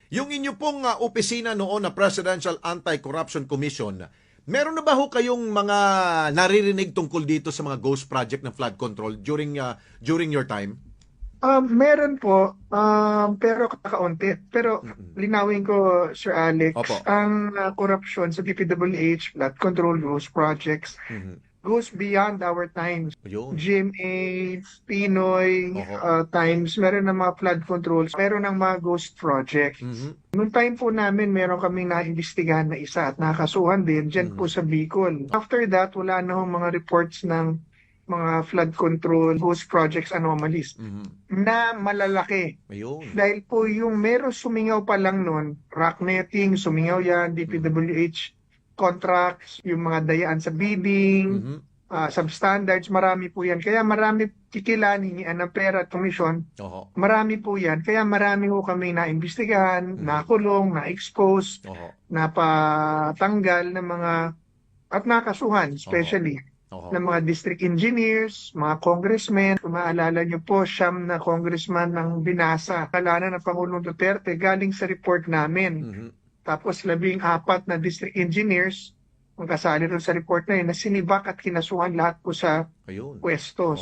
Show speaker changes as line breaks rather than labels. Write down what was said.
Yung inyo pong opisina noon na Presidential Anti-Corruption Commission, meron na ba ho kayong mga naririnig tungkol dito sa mga ghost project ng flood control during your time?
Meron po, pero kakaunti. Pero
Mm-mm.
linawin ko, Sir Alex,
Opo.
ang korupsyon sa DPWH, flood control ghost projects,
Mhm.
goes beyond our times.
Yun.
GMA, Pinoy,
Oho.
times, meron ng mga flood controls, meron ng mga ghost project.
Mhm.
Noong time po namin, meron kaming naimbestigahan na isa at nakasuhan din dyan po
Mhm.
sa Bicol. After that, wala na hong mga reports ng mga flood control, ghost projects anomalies
Mhm.
na malalaki.
Ayun.
Dahil po yung meron sumingaw pa lang nun, rock netting, sumingaw yan,
Mhm.
DPWH contracts, yung mga dayaan sa bidding,
Mhm.
substandards, marami po yan. Kaya marami kikilanin yan ng pera at komisyon,
Oho.
marami po yan. Kaya marami po kami naimbestigahan,
Mhm.
nakulong, na-expose,
Oho.
napatanggal ng mga, at nakasuhan,
Oho.
especially
Oho.
ng mga district engineers, mga congressmen. Kung maalala niyo po, siyam na congressman ng binasa. Kalanan ng Pangulong Duterte galing sa report namin.
Mhm.
Tapos 14 na district engineers ang kasali rin sa report na yun na sinibak at kinasuhan lahat po sa
Ayun.
pwesto.